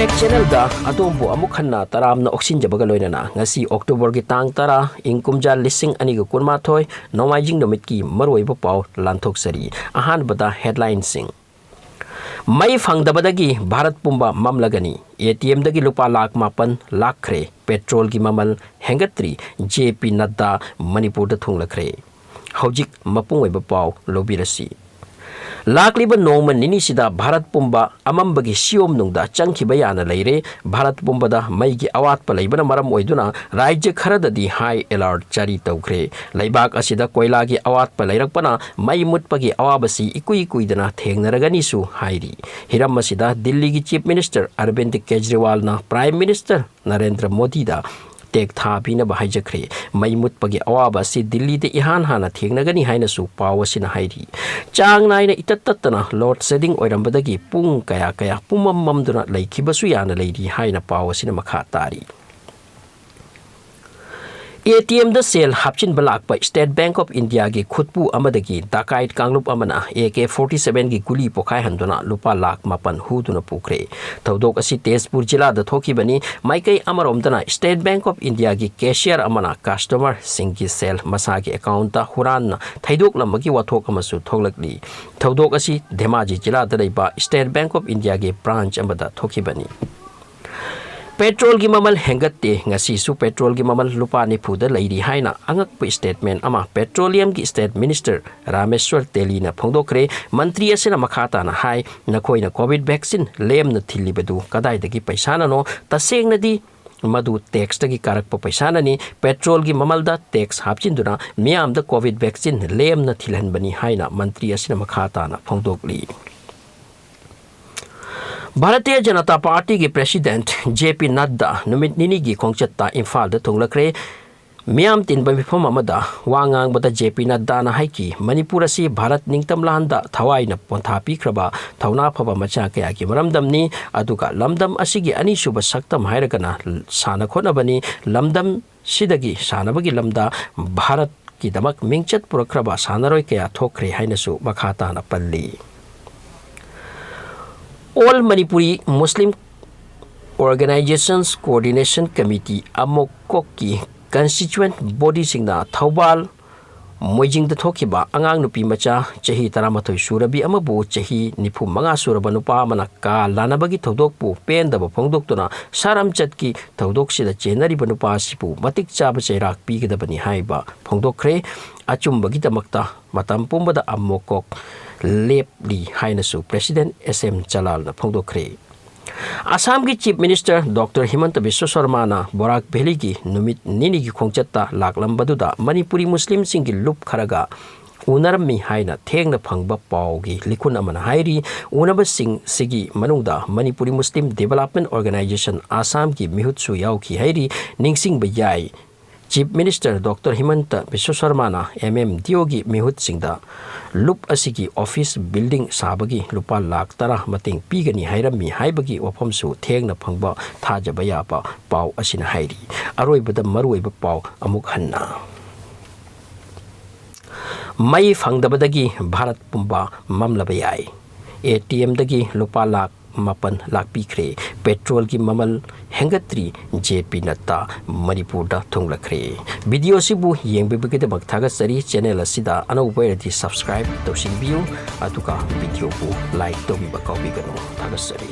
ꯇꯦꯛ ꯆꯦꯅꯦꯜꯗ ꯑꯗꯣꯝꯕꯨ ꯑꯃꯨꯛ ꯍꯟꯅ ꯇꯔꯥꯝꯅ ꯑꯣꯛꯁꯤꯟꯖꯕꯒ ꯂꯣꯏꯅꯅ ꯉꯁꯤ ꯑꯣꯛꯇꯣꯕꯔꯒꯤ ꯇꯥꯡ 10 ꯏꯪ ꯀꯨꯝꯖꯥ 2012 ꯅꯣꯡꯃꯥꯏꯖꯤꯡ ꯅꯨꯃꯤꯠꯀꯤ ꯃꯔꯨꯑꯣꯏꯕ ꯄꯥꯎ ꯂꯥꯟꯊꯣꯛꯆꯔꯤ꯫ ꯑꯍꯥꯟꯕꯗ ꯍꯦꯗꯂꯥꯏꯟꯁꯤꯡ꯫ ꯃꯩ ꯐꯪꯗꯕꯗꯒꯤ ꯚꯥꯔꯠ ꯄꯨꯝꯕ ꯃꯝꯂꯒꯅꯤ꯫ ATMꯗꯒꯤ ꯂꯨꯄꯥ ꯂꯥꯛ 9 ꯂꯥꯛꯈ꯭ꯔꯦ꯫ ꯄꯦꯇ꯭ꯔꯣꯜꯒꯤ ꯃꯃꯜ ꯍꯦꯟꯒꯠꯇ꯭ꯔꯤ꯫ JP ꯅꯗ꯭ꯗꯥ ꯃꯅꯤꯄꯨꯔꯗ ꯊꯨꯡꯂꯈ꯭ꯔꯦ꯫ ꯍꯧꯖꯤꯛ ꯃꯄꯨꯡ ꯑꯣꯏꯕ ꯄꯥꯎ ꯂꯧꯕꯤꯔꯁꯤ꯫ ꯂꯥꯛꯂꯤꯕ ꯅꯣꯡꯃ ꯅꯤꯅꯤꯁꯤꯗ ꯚꯥꯔꯠ ꯄꯨꯝꯕ ꯑꯃꯝꯕꯒꯤ ꯁꯤꯌꯣꯝꯅꯨꯡꯗ ꯆꯪꯈꯤꯕ ꯌꯥꯅ ꯂꯩꯔꯦ꯫ ꯚꯥꯔꯠ ꯄꯨꯝꯕꯗ ꯃꯩꯒꯤ ꯑꯋꯥꯠꯄ ꯂꯩꯕꯅ ꯃꯔꯝ ꯑꯣꯏꯗꯨꯅ ꯔꯥꯖ꯭ꯌ ꯈꯔꯗꯗꯤ ꯍꯥꯏ ꯑꯦꯂꯔꯠ ꯖꯥꯔꯤ ꯇꯧꯈ꯭ꯔꯦ꯫ ꯂꯩꯕꯥꯛ ꯑꯁꯤꯗ ꯀꯣꯏꯂꯥꯒꯤ ꯑꯋꯥꯠꯄ ꯂꯩꯔꯛꯄꯅ ꯃꯩ ꯃꯨꯠꯄꯒꯤ ꯑꯋꯥꯕꯁꯤ ꯏꯀꯨꯏ ꯀꯨꯏꯗꯅ ꯊꯦꯡꯅꯔꯒꯅꯤꯁꯨ ꯍꯥꯏꯔꯤ꯫ ꯍꯤꯔꯝ ꯑꯁꯤꯗ ꯗꯤꯜꯂꯤꯒꯤ ꯆꯤꯐ ꯃꯤꯅꯤꯁꯇꯔ ꯑꯔꯕꯤꯟꯗ ꯀꯦꯖ꯭ꯔꯤꯋꯥꯜꯅ ꯄ꯭ꯔꯥꯏꯝ ꯃꯤꯅꯤꯁꯇꯔ ꯅꯔꯦꯟꯗ꯭ꯔ ꯃꯣꯗꯤꯗ ꯇꯦꯛ ꯊꯥꯕꯤꯅꯕ ꯍꯥꯏꯖꯈ꯭ꯔꯦ꯫ ꯃꯩ ꯃꯨꯠꯄꯒꯤ ꯑꯋꯥꯕ ꯑꯁꯤ ꯗꯤꯜꯂꯤꯗ ꯏꯍꯥꯟ ꯍꯥꯟꯅ ꯊꯦꯡꯅꯒꯅꯤ ꯍꯥꯏꯅꯁꯨ ꯄꯥꯎ ꯑꯁꯤꯅ ꯍꯥꯏꯔꯤ꯫ ꯆꯥꯡ ꯅꯥꯏꯅ ꯏꯇꯠ ꯇꯠꯇꯅ ꯂꯣꯗ ꯁꯦꯗꯤꯡ ꯑꯣꯏꯔꯝꯕꯗꯒꯤ ꯄꯨꯡ ꯀꯌꯥ ꯄꯨꯝꯃꯝ ꯃꯝꯗꯨꯅ ꯂꯩꯈꯤꯕꯁꯨ ꯌꯥꯅ ꯂꯩꯔꯤ ꯍꯥꯏꯅ ꯄꯥꯎ ꯑꯁꯤꯅ ꯃꯈꯥ ꯇꯥꯔꯤ꯫ ATMꯗ ꯁꯦꯜ ꯍꯥꯞꯆꯤꯟꯕ ꯂꯥꯛꯄ ꯁ꯭ꯇꯦꯠ ꯕꯦꯡꯛ ꯑꯣꯐ ꯏꯟꯗꯤꯌꯥꯒꯤ ꯈꯨꯠꯄꯨ ꯑꯃꯗꯒꯤ ꯗꯥꯀꯥꯏꯠ ꯀꯥꯡꯂꯨꯞ ꯑꯃꯅ AK-47ꯒꯤ ꯒꯨꯂꯤ ꯄꯣꯈꯥꯏꯍꯟꯗꯨꯅ ꯂꯨꯄꯥ ꯂꯥꯛ 9 ꯍꯨꯗꯨꯅ ꯄꯨꯈ꯭ꯔꯦ꯫ ꯊꯧꯗꯣꯛ ꯑꯁꯤ ꯇꯦꯖꯄꯨꯔ ꯖꯤꯂꯥꯗ ꯊꯣꯛꯈꯤꯕꯅꯤ꯫ ꯃꯥꯏꯀꯩ ꯑꯃꯔꯣꯝꯗꯅ ꯁ꯭ꯇꯦꯠ ꯕꯦꯡꯛ ꯑꯣꯐ ꯏꯟꯗꯤꯌꯥꯒꯤ ꯀꯦꯁꯤꯌꯔ ꯑꯃꯅ ꯀꯁꯇꯃꯔꯁꯤꯡꯒꯤ ꯁꯦꯜ ꯃꯁꯥꯒꯤ ꯑꯦꯀꯥꯎꯟꯇ ꯍꯨꯔꯥꯟꯅ ꯊꯩꯗꯣꯛꯂꯝꯕꯒꯤ ꯋꯥꯊꯣꯛ ꯑꯃꯁꯨ ꯊꯣꯛꯂꯛꯂꯤ꯫ ꯊꯧꯗꯣꯛ ꯑꯁꯤ ꯙꯦꯃꯥꯖꯤ ꯖꯤꯂꯥꯗ ꯂꯩꯕ ꯁ꯭ꯇꯦꯠ ꯕꯦꯡꯛ ꯑꯣꯐ ꯏꯟꯗꯤꯌꯥꯒꯤ ꯕ꯭ꯔꯥꯟꯆ ꯑꯃꯗ ꯊꯣꯛꯈꯤꯕꯅꯤ꯫ ꯄꯦꯇ꯭ꯔꯣꯜꯒꯤ ꯃꯃꯜ ꯍꯦꯟꯒꯠꯇꯦ꯫ ꯉꯁꯤꯁꯨ ꯄꯦꯇ꯭ꯔꯣꯜꯒꯤ ꯃꯃꯜ ꯂꯨꯄꯥ 40ꯗ ꯂꯩꯔꯤ ꯍꯥꯏꯅ ꯑꯉꯛꯄ ꯁ꯭ꯇꯦꯠꯃꯦꯟꯠ ꯑꯃ ꯄꯦꯇ꯭ꯔꯣꯂꯤꯌꯝꯒꯤ ꯁ꯭ꯇꯦꯠ ꯃꯤꯅꯤꯁꯇꯔ ꯔꯥꯃꯦꯁ꯭ꯋꯔ ꯇꯦꯂꯤꯅ ꯐꯣꯡꯗꯣꯛꯈ꯭ꯔꯦ꯫ ꯃꯟꯇ꯭ꯔꯤ ꯑꯁꯤꯅ ꯃꯈꯥ ꯇꯥꯅ ꯍꯥꯏ, ꯅꯈꯣꯏꯅ ꯀꯣꯚꯤꯗ ꯚꯦꯛꯁꯤꯟ ꯂꯦꯝꯅ ꯊꯤꯜꯂꯤꯕꯗꯨ ꯀꯗꯥꯏꯗꯒꯤ ꯄꯩꯁꯥꯅꯅꯣ? ꯇꯁꯦꯡꯅꯗꯤ ꯃꯗꯨ ꯇꯦꯛꯁꯇꯒꯤ ꯀꯥꯔꯛꯄ ꯄꯩꯁꯥꯅꯅꯤ꯫ ꯄꯦꯇ꯭ꯔꯣꯜꯒꯤ ꯃꯃꯜꯗ ꯇꯦꯛꯁ ꯍꯥꯞꯆꯤꯟꯗꯨꯅ ꯃꯤꯌꯥꯝꯗ ꯀꯣꯚꯤꯗ ꯚꯦꯛꯁꯤꯟ ꯂꯦꯝꯅ ꯊꯤꯜꯍꯟꯕꯅꯤ ꯍꯥꯏꯅ ꯃꯟꯇ꯭ꯔꯤ ꯑꯁꯤꯅ ꯃꯈꯥ ꯇꯥꯅ ꯐꯣꯡꯗꯣꯛꯂꯤ꯫ ꯚꯥꯔꯇꯤꯌ ꯖꯅꯇꯥ ꯄꯥꯔꯇꯤꯒꯤ ꯄ꯭ꯔꯦꯁꯤꯗꯦꯟꯠ JP ꯅꯗ꯭ꯗꯥ ꯅꯨꯃꯤꯠ ꯅꯤꯅꯤꯒꯤ ꯈꯣꯡꯆꯠꯇ ꯏꯝꯐꯥꯜꯗ ꯊꯨꯡꯂꯈ꯭ꯔꯦ꯫ ꯃꯤꯌꯥꯝ ꯇꯤꯟꯕ ꯃꯤꯐꯝ ꯑꯃꯗ ꯋꯥ ꯉꯥꯡꯕꯗ JP ꯅꯗ꯭ꯗꯥꯅ ꯍꯥꯏꯈꯤ, ꯃꯅꯤꯄꯨꯔ ꯑꯁꯤ ꯚꯥꯔꯠ ꯅꯤꯡꯇꯝꯂꯥꯟꯗ ꯊꯋꯥꯏꯅ ꯄꯣꯟꯊꯥ ꯄꯤꯈ꯭ꯔꯕ ꯊꯧꯅꯥ ꯐꯕ ꯃꯆꯥ ꯀꯌꯥꯒꯤ ꯃꯔꯝꯗꯝꯅꯤ꯫ ꯑꯗꯨꯒ ꯂꯝꯗꯝ ꯑꯁꯤꯒꯤ ꯑꯅꯤꯁꯨꯕ ꯁꯛꯇꯝ ꯍꯥꯏꯔꯒꯅ ꯁꯥꯟꯅ ꯈꯣꯠꯅꯕꯅꯤ꯫ ꯂꯝꯗꯝ ꯁꯤꯗꯒꯤ ꯁꯥꯟꯅꯕꯒꯤ ꯂꯝꯗ ꯚꯥꯔꯠꯀꯤꯗꯃꯛ ꯃꯤꯡꯆꯠ ꯄꯨꯔꯛꯈ꯭ꯔꯕ ꯁꯥꯟꯅꯔꯣꯏ ꯀꯌꯥ ꯊꯣꯛꯈ꯭ꯔꯦ ꯍꯥꯏꯅꯁꯨ ꯃꯈꯥ ꯇꯥꯅ ꯄꯜꯂꯤ꯫ All Manipuri Muslim organisations coordination committee ꯑꯃꯣꯛꯀꯣꯛꯀꯤ ꯀꯟꯁꯇꯤꯇ꯭ꯌꯨꯑꯦꯟꯠ ꯕꯣꯗꯤꯁꯤꯡꯅ ꯊꯧꯕꯥꯜ ꯃꯣꯏꯖꯤꯡꯗ ꯊꯣꯛꯈꯤꯕ ꯑꯉꯥꯡ ꯅꯨꯄꯤ ꯃꯆꯥ ꯆꯍꯤ 12 ꯁꯨꯔꯕꯤ ꯑꯃꯕꯨ ꯆꯍꯤ 95 ꯁꯨꯔꯕ ꯅꯨꯄꯥ ꯑꯃꯅ ꯀꯥ ꯂꯥꯟꯅꯕꯒꯤ ꯊꯧꯗꯣꯛꯄꯨ ꯄꯦꯟꯗꯕ ꯐꯣꯡꯗꯣꯛꯇꯨꯅ ꯁꯥꯔꯝꯆꯠꯀꯤ ꯊꯧꯗꯣꯛꯁꯤꯗ ꯆꯦꯟꯅꯔꯤꯕ ꯅꯨꯄꯥ ꯑꯁꯤꯕꯨ ꯃꯇꯤꯛ ꯆꯥꯕ ꯆꯩꯔꯥꯛ ꯄꯤꯒꯗꯕꯅꯤ ꯍꯥꯏꯕ ꯐꯣꯡꯗꯣꯛꯈ꯭ꯔꯦ꯫ ꯑꯆꯨꯝꯕꯒꯤꯗꯃꯛꯇ ꯃꯇꯝ ꯄꯨꯝꯕꯗ ꯑꯃꯣꯛꯀꯣꯛ ꯂꯦꯞꯂꯤ ꯍꯥꯏꯅꯁꯨ ꯄ꯭ꯔꯦꯁꯤꯗꯦꯟꯠ SM ꯆꯂꯥꯜꯅ ꯐꯣꯡꯗꯣꯛꯈ꯭ꯔꯦ꯫ ꯑꯁꯥꯝꯒꯤ ꯆꯤꯐ ꯃꯤꯅꯤꯁꯇꯔ ꯗꯣꯛꯇꯔ ꯍꯤꯃꯟꯇ ꯕꯤꯁ꯭ꯋ ꯁꯔꯃꯥꯅ ꯕꯣꯔꯥꯛ ꯚꯦꯂꯤꯒꯤ ꯅꯨꯃꯤꯠ ꯅꯤꯅꯤꯒꯤ ꯈꯣꯡꯆꯠꯇ ꯂꯥꯛꯂꯝꯕꯗꯨꯗ ꯃꯅꯤꯄꯨꯔꯤ ꯃꯨꯁꯂꯤꯝꯁꯤꯡꯒꯤ ꯂꯨꯞ ꯈꯔꯒ ꯎꯅꯔꯝꯃꯤ ꯍꯥꯏꯅ ꯊꯦꯡꯅ ꯐꯪꯕ ꯄꯥꯎꯒꯤ ꯂꯤꯈꯨꯟ ꯑꯃꯅ ꯍꯥꯏꯔꯤ꯫ ꯎꯅꯕꯁꯤꯡꯁꯤꯒꯤ ꯃꯅꯨꯡꯗ ꯃꯅꯤꯄꯨꯔꯤ ꯃꯨꯁꯂꯤꯝ ꯗꯤꯚꯦꯂꯞꯃꯦꯟꯠ ꯑꯣꯔꯒꯅꯥꯏꯖꯦꯁꯟ ꯑꯁꯥꯝꯒꯤ ꯃꯤꯍꯨꯠꯁꯨ ꯌꯥꯎꯈꯤ ꯍꯥꯏꯔꯤ꯫ ꯅꯤꯡꯁꯤꯡꯕ ꯌꯥꯏ, ꯆꯤꯐ ꯃꯤꯅꯤꯁꯇꯔ ꯗꯣꯛꯇꯔ ꯍꯤꯃꯟꯇ ꯕꯤꯁ꯭ꯋ ꯁꯔꯃꯥꯅ MMDOꯒꯤ ꯃꯤꯍꯨꯠꯁꯤꯡꯗ ꯂꯨꯞ ꯑꯁꯤꯒꯤ ꯑꯣꯐꯤꯁ ꯕꯤꯜꯗꯤꯡ ꯁꯥꯕꯒꯤ ꯂꯨꯄꯥ ꯂꯥꯛ 10 ꯃꯇꯦꯡ ꯄꯤꯒꯅꯤ ꯍꯥꯏꯔꯝꯃꯤ ꯍꯥꯏꯕꯒꯤ ꯋꯥꯐꯝꯁꯨ ꯊꯦꯡꯅ ꯐꯪꯕ ꯊꯥꯖꯕ ꯌꯥꯕ ꯄꯥꯎ ꯑꯁꯤꯅ ꯍꯥꯏꯔꯤ꯫ ꯑꯔꯣꯏꯕꯗ ꯃꯔꯨꯑꯣꯏꯕ ꯄꯥꯎ ꯑꯃꯨꯛ ꯍꯟꯅ꯫ ꯃꯩ ꯐꯪꯗꯕꯗꯒꯤ ꯚꯥꯔꯠ ꯄꯨꯝꯕ ꯃꯝꯂꯕ ꯌꯥꯏ꯫ ATMꯗꯒꯤ ꯂꯨꯄꯥ ꯂꯥꯛ 9 ꯂꯥꯛꯄꯤꯈ꯭ꯔꯦ꯫ ꯄꯦꯇ꯭ꯔꯣꯜꯒꯤ ꯃꯃꯜ ꯍꯦꯟꯒꯠꯇ꯭ꯔꯤ꯫ JP ꯅꯗ꯭ꯗꯥ ꯃꯅꯤꯄꯨꯔꯗ ꯊꯨꯡꯂꯈ꯭ꯔꯦ꯫ ꯚꯤꯗꯤꯑꯣꯁꯤꯕꯨ ꯌꯦꯡꯕꯤꯕꯒꯤꯗꯃꯛ ꯊꯥꯒꯠꯆꯔꯤ꯫ ꯆꯦꯅꯦꯜ ꯑꯁꯤꯗ ꯑꯅꯧꯕ ꯑꯣꯏꯔꯗꯤ ꯁꯕꯁꯀ꯭ꯔꯥꯏꯕ ꯇꯧꯁꯤꯟꯕꯤꯌꯨ, ꯑꯗꯨꯒ ꯚꯤꯗꯤꯑꯣꯕꯨ ꯂꯥꯏꯛ ꯇꯧꯕꯤꯕ ꯀꯥꯎꯕꯤꯒꯅꯨ꯫ ꯊꯥꯒꯠꯆꯔꯤ꯫